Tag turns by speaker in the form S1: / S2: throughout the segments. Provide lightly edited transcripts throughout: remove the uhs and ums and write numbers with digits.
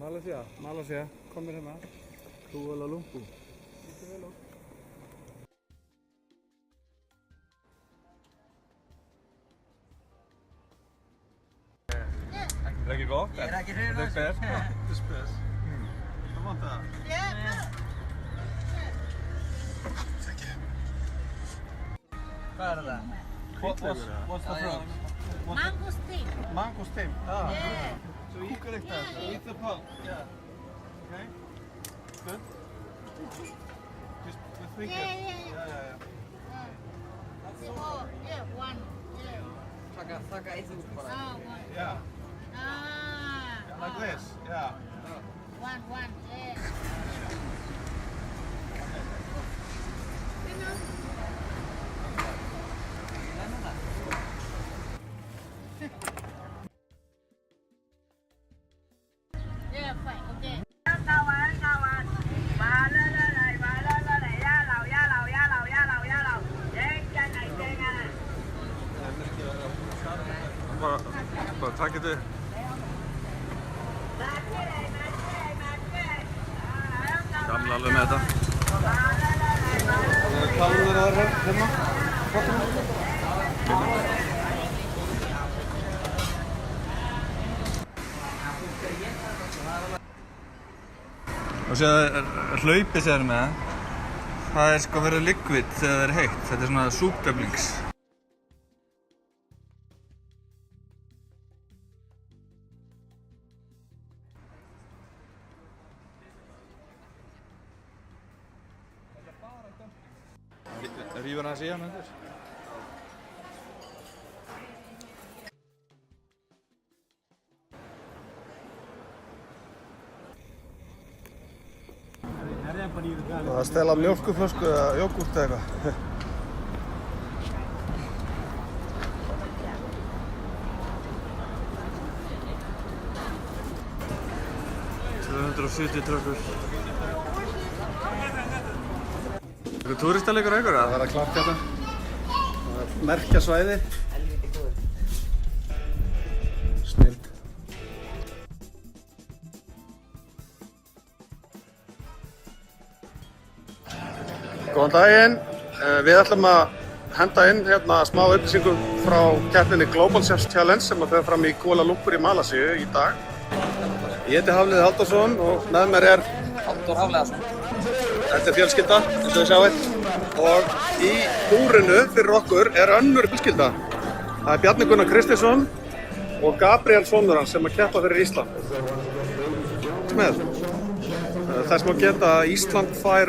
S1: Malaysia, komið hérna. Kuala Lumpur. Det är gott. Det är spes. Det är spes. Vad var det? Vad är det där? What's the fruit?
S2: Mangosteen.
S1: Mangosteen. Ah.
S2: Yeah.
S1: So you cook it that. So eat the pulp. Yeah. Okay. Good. Just think it. Yeah.
S2: Oh, yeah, one. Yeah.
S3: Saka itu.
S2: Oh, one.
S1: Yeah.
S2: Ah.
S1: Like this. Yeah.
S2: One. Yeah. Yeah, fine. Okay.
S1: Bara takk þetta. Gamla alveg með þetta. Hvað er það hérna? Og sér hlaupið sem er með, það er sko verið liquid þegar það er heitt. Þetta er svona súpdöflings. Rífur aðeins í hann undir. Það að stela mjólkurflösku eða jógúrt eða eitthvað. $270 trökkur. Eitthvað túristaleikur eitthvað? Það er að klappa hérna. Það er merkja svæði. Snild. Góðan daginn. Við ætlum að henda inn hérna smá upplýsingum frá keppninni Global Chefs Challenge sem fer fram í Kuala Lumpur í Malasíu í dag. Ég heiti Hafliði Halldórsson og með mér er
S3: Halldór Hafliðarsson.
S1: Þetta er fjölskylda, eins og þið sjáið. Og í búrinu fyrir okkur er önnur fjölskylda. Það er Bjarni Gunnar Kristinsson og Gabriel sonur hans sem að keppa fyrir Ísland. Þess má geta að Ísland fær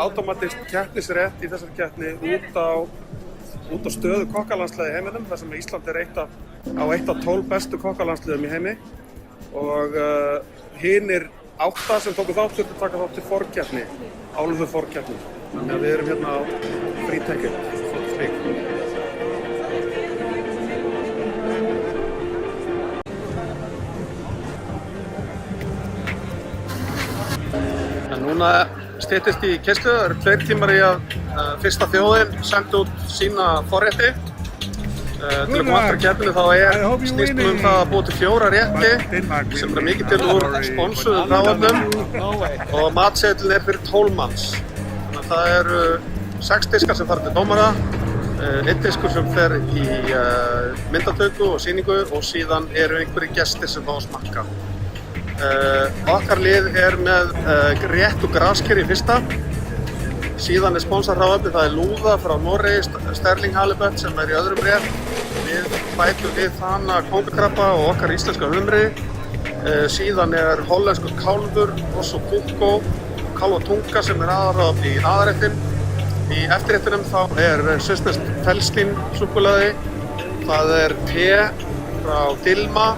S1: automatískt keppnisrétt í þessari keppni út á stöðu kokkalandsliða í heiminum, þar sem Ísland er eitt af 12 bestu kokkalandsliðum í heimi. Og hinir 8 sem tóku þátt þurftu að taka þátt til forkeppni, álöfu forkeppni. Þannig að við erum hérna á frítekju. En núna styttist í keyrslu, það eru 2 tímar í að fyrsta þjóðin sendi út sína forrétti. Til að koma aftur að keppninu þá snýst það að búa til 4 rétti sem er mikið til úr sponsuðum hráefnum og matseðillinn er fyrir 12 manns. Þannig að það eru 6 diskar sem fara til dómara, 1 diskur sem fer í myndatöku og sýningu og síðan eru einhverjir gestir sem fá að smakka. Okkar lið er með rétt og grasker í fyrsta. Síðan er sponsor hráefni, það er lúða frá Noregi, Sterling Halibut sem er í öðrum rétt. Við bætum við hana kóngakrabba og okkar íslenska humri. Síðan er hollenskur kálfur, osso buco, kálfatunga sem er aðalráðefni í aðalréttinn. Í eftirréttinum þá er svissneskt Feldstein súkkulaði, það er te frá Dilma.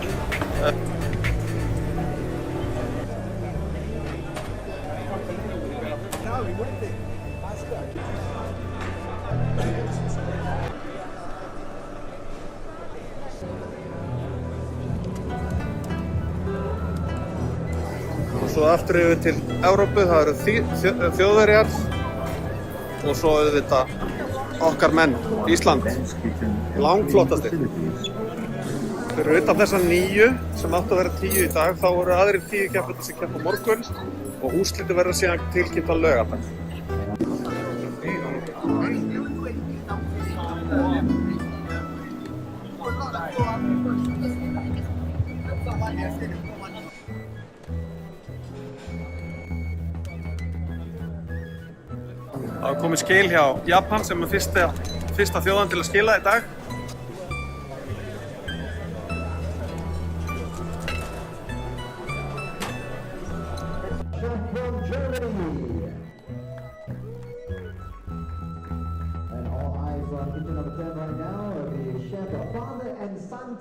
S1: Svo aftur yfir til Evrópu, það eru Þjóðverjar og svo auðvitað okkar menn, Ísland, langflottastir. Fyrir utan þessa 9 sem áttu að vera 10 í dag, þá voru aðrir 10 keppendur sem keppa á morgun og úrslitin verða síðan tilkynnt á laugardag. Það var komið skil hjá Japan sem er fyrsta þjóðan til að skila í dag.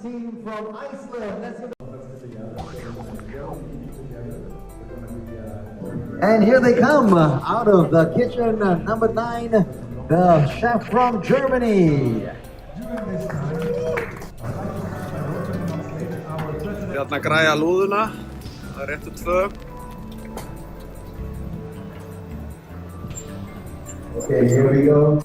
S3: Team from Iceland. Let's give And here they come out of the kitchen, number 9, the chef from Germany.
S1: Hérna græja lúðuna, það er réttu 2.
S3: Okay, here we go.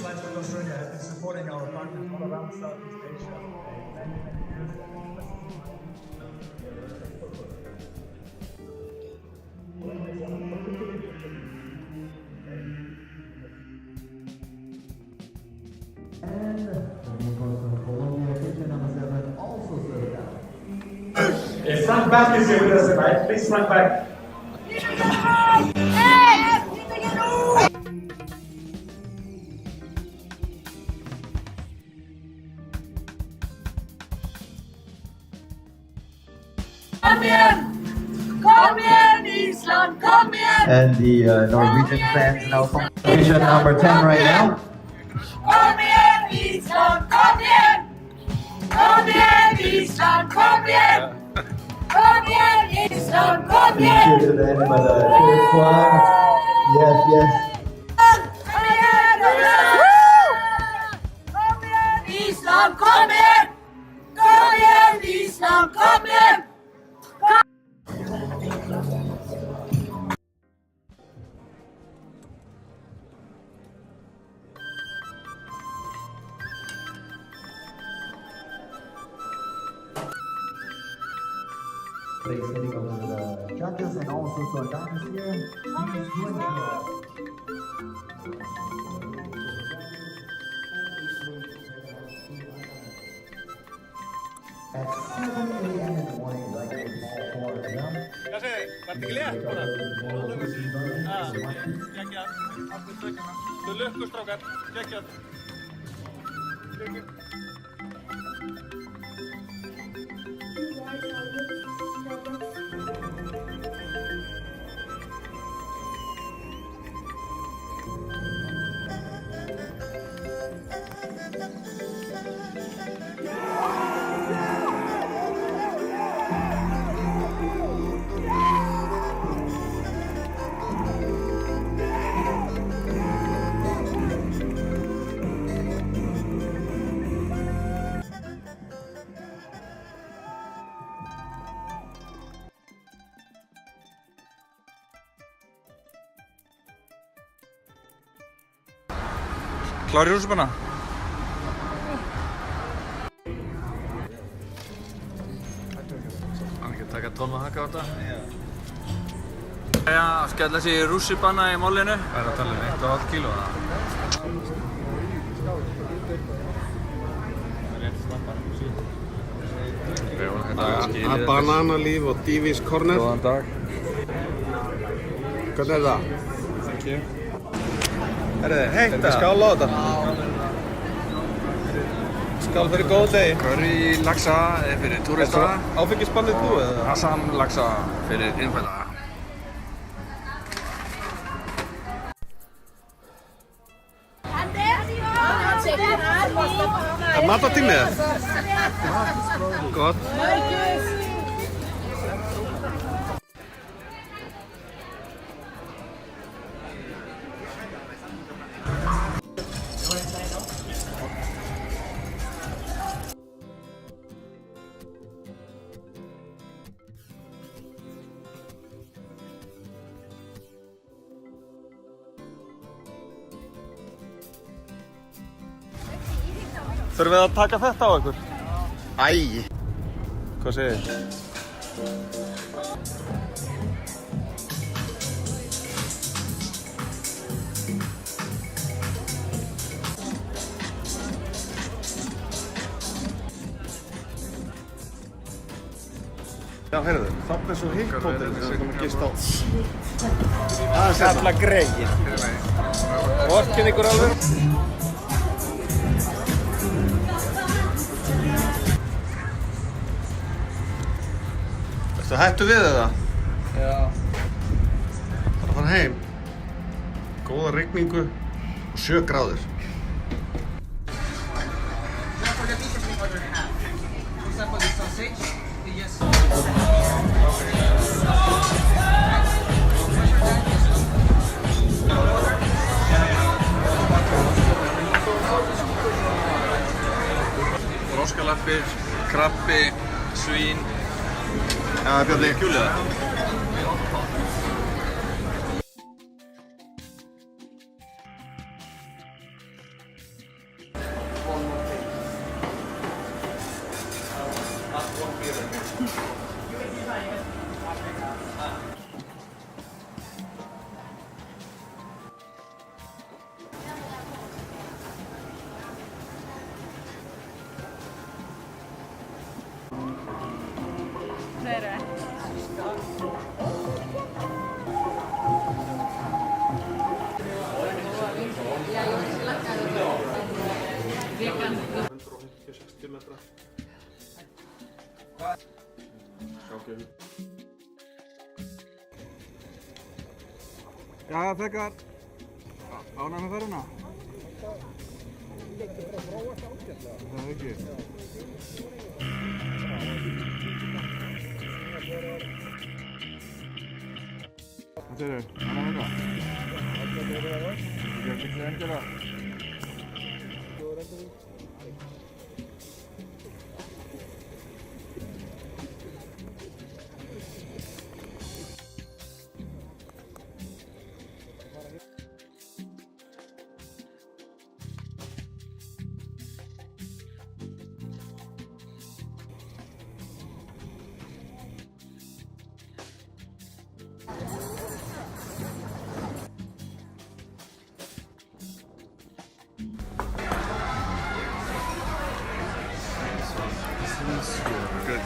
S4: Life with Australia has been supporting our partners all around Southeast Asia for many, many years.
S3: And from Colombia, kitchen number 7, also served out.
S4: If Frank Back is here with us tonight, please Frank Back.
S2: Kom igen Island, kom igen!
S3: And the Norwegian fans now from kitchen number 10 right now.
S2: Kom igen Island, kom igen! Kom igen Island, kom igen! Kom igen Island, kom igen!
S3: Cheers to them by the cheer squad. Yes, yes.
S2: Kom igen Island, kom igen! Kom igen Island, kom igen!
S3: They sitting over the judges and also to our diners here. Please join me. At 7 a.m. in the morning, like in all 4 a.m.
S1: Hvað segir þið? Var þetta ekki létt bara? Geggjað. Þú lukkustrákar. Geggjað.
S5: Klár í rússpanna? Hann ekki að taka 12 að haka á þetta? Já, skella sig í rússipanna í málinu. Hvað er að tala um? 1,5 kíló eða?
S1: Bananalíf og Divís Corner.
S5: Góðan dag.
S1: Hvernig er það?
S5: Thank you.
S1: Herriði, heitt að skála á þetta. Skál fyrir góð degi.
S5: Curry laxa er fyrir túrista.
S1: Áfengisbannið búið eða?
S5: Assam laxa fyrir innfædda.
S1: Er matartímið?
S5: Gott. Þurfum við að taka þetta á ykkur? Æ. Hvað segir þið?
S1: Já, heyrðu, þarna er svo hitt hótel sem við komum að gista á.
S5: Það er sérlega greið. Vorkinn ykkur alveg.
S1: Ertu hættu við eða?
S5: Já.
S1: Það er að fara heim. Góða rigningu og 7 gráður.
S5: Froskalappir, krabbi, svín.
S1: Já, Bjarni.
S5: Kjúlið það.
S6: Já, fekkar. Ánægð með ferðina? Það er ekki. Hvað segir þau? Ánægð með það? Ekki miklu endur það?
S1: Good.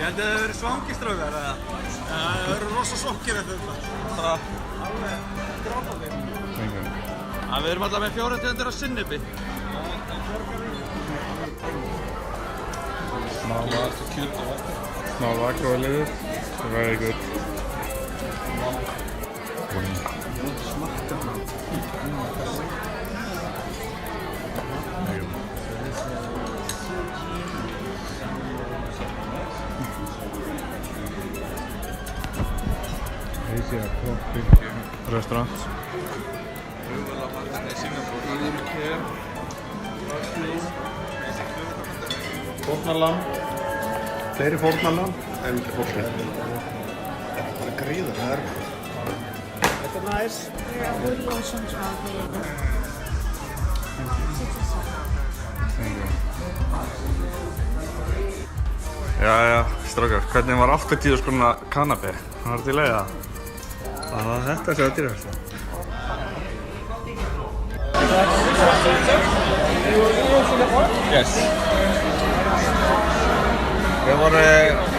S5: Ég held að það hefur verið svangistrákar eða? Já, það verður rosa svangir eftir þetta. Bara alveg grápandi. Við erum alltaf með 4 tegundir af sinnepi.
S6: Smá vakróliður. Very good. Asia Coffee Restaurant.
S1: Fórnarlamb. Fleiri fórnarlamb en fórnarlamb. Það er gríðarlega erfitt.
S5: Þetta er næs.
S6: Jæja, strákar, hvernig var 80 króna kanapé? Það var til leiða. Það var þetta sem var dýrast.
S5: Yes. Við vorum